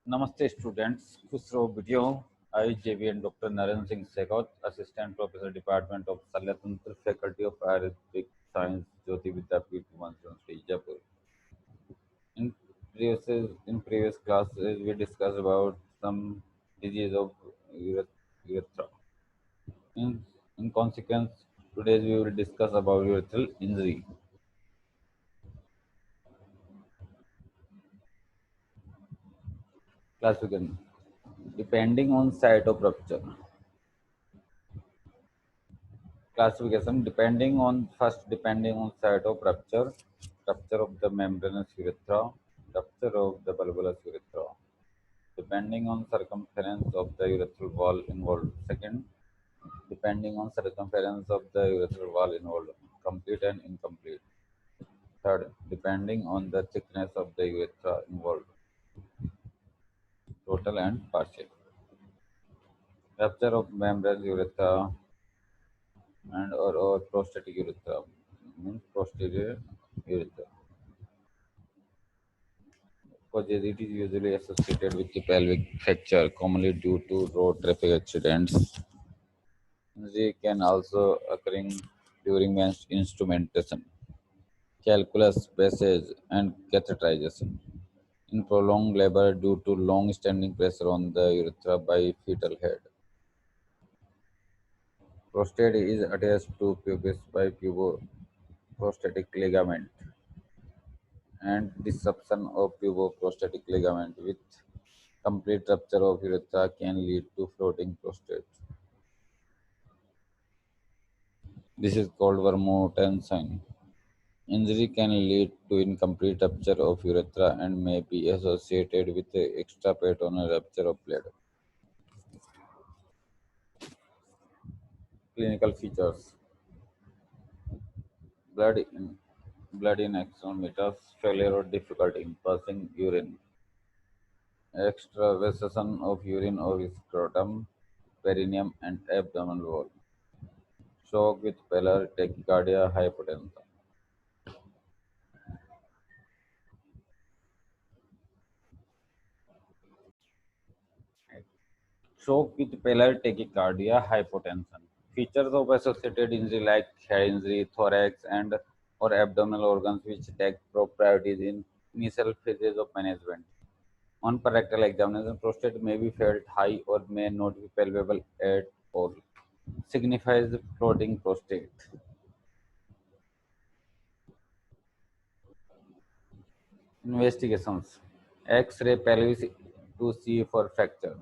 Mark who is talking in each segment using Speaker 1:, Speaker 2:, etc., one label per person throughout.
Speaker 1: Namaste students, Khusro video. I, JVN Dr. Naren Singh Segot, Assistant Professor Department of Salyatantra, Faculty of Ayurvedic Science, Jyoti Vidyapeeth, Manchandi, Jaipur. In previous classes, we discussed about some disease of urethra. In, in consequence, today we will discuss about urethral injury. Class begin. Depending on site of rupture. Classification depending on site of rupture of the membranous urethra, rupture of the bulbous urethra, depending on circumference of the urethral wall involved. Second, depending on circumference of the urethral wall involved, complete and incomplete. Third, depending on the thickness of the urethra involved, total and partial. Rupture of membranous urethra or prostatic urethra means posterior urethra. Causes it is usually associated with the pelvic fracture, commonly due to road traffic accidents. Injury can also occur during instrumentation, calculus passage, and catheterization. In prolonged labor due to long standing pressure on the urethra by fetal head. Prostate is attached to pubis by puboprostatic ligament, and disruption of puboprostatic ligament with complete rupture of urethra can lead to floating prostate. This is called Vermouten's. Injury can lead to incomplete rupture of urethra and may be associated with extraperitoneal rupture of bladder. Clinical features: blood in blood in axonometers, failure or difficulty in passing urine, extravasation of urine or scrotum, perineum, and abdominal wall, shock with pallor, tachycardia, hypotension. Shock with pallor, tachycardia, hypotension. Features of associated injury like head injury, thorax, and or abdominal organs which take top priorities in initial phases of management. On rectal examination, prostate may be felt high or may not be palpable at all. Signifies floating prostate. Investigations. X-ray pelvis to see for fracture.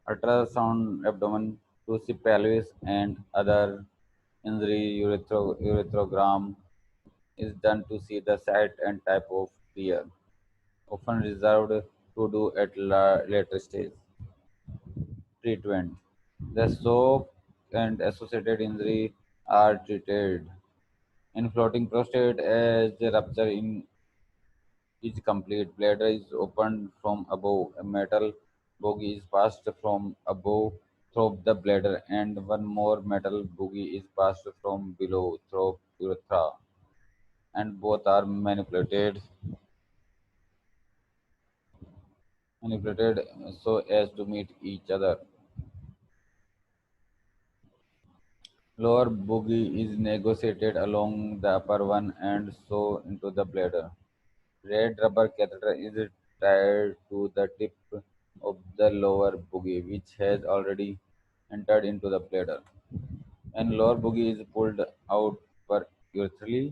Speaker 1: Ultrasound abdomen to see pelvis and other injury. Ureterogram is done to see the site and type of tear, often reserved to do at later stage. Treatment: the shock and associated injury are treated. In floating prostate, as the rupture is complete, bladder is opened from above, a metal bogie is passed from above through the bladder, and one more metal bogie is passed from below through urethra, and both are manipulated so as to meet each other. Lower bogie is negotiated along the upper one and so into the bladder. Red rubber catheter is tied to the tip of the lower bogie, which has already entered into the bladder. When lower bogie is pulled out per urethral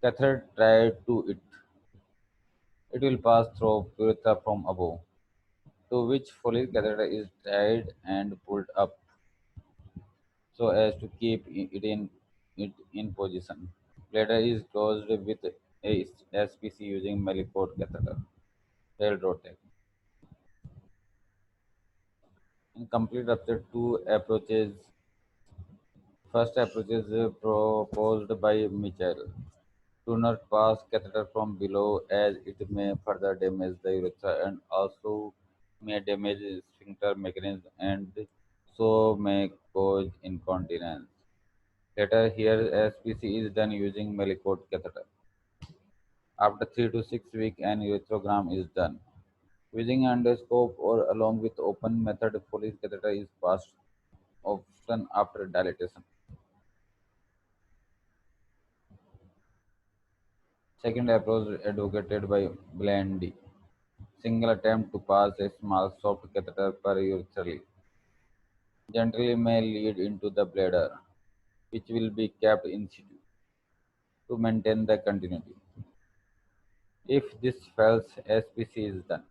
Speaker 1: catheter tied to it, it will pass through urethra from above, to which Foley catheter is tied and pulled up so as to keep it in position. Bladder is closed with a SPC using Maliport catheter. Railroad tech. In complete rupture, two approaches. First approach is proposed by Mitchell. Do not pass catheter from below as it may further damage the urethra and also may damage sphincter mechanism and so may cause incontinence. Later, here SPC is done using Maliport catheter. After 3 to 6 weeks, an ureterogram is done. Using endoscope or along with open method, Foley's catheter is passed often after dilatation. Second approach advocated by Blandy. Single attempt to pass a small soft catheter perurethral generally may lead into the bladder, which will be kept in situ to maintain the continuity. If this fails, SPC is done.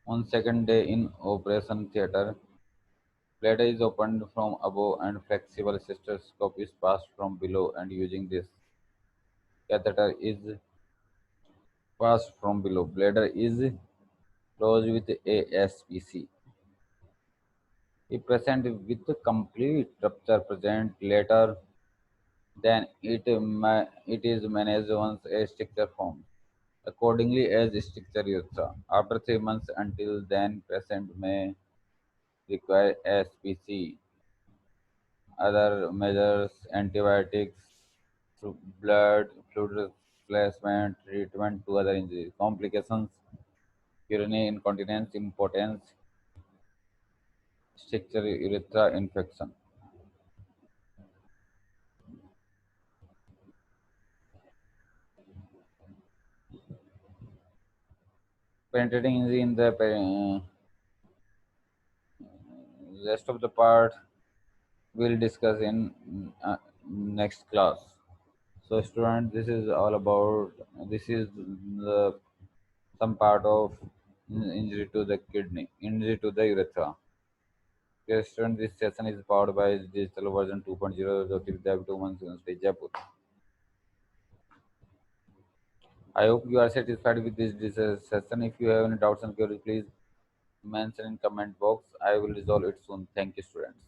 Speaker 1: On second day in operation theater, bladder is opened from above and flexible cystoscope is passed from below and using this catheter is passed from below. Bladder is closed with ASPC. If present with complete rupture present later, then it is managed once a stricture forms. Accordingly, as stricture urethra. After 3 months until then, patient may require SPC. Other measures, antibiotics, blood, fluid replacement, treatment to other injuries, complications, urinary incontinence, impotence, stricture urethra infection. Penetrating injury in the rest of the part we'll discuss in next class. So, student, this is all about this is the some part of injury to the kidney, injury to the urethra. Okay, student, this session is powered by digital version 2.0 of Vidya 2 months in State Jaipur. I hope you are satisfied with this session. If you have any doubts and queries, please mention in comment box. I will resolve it soon. Thank you, students.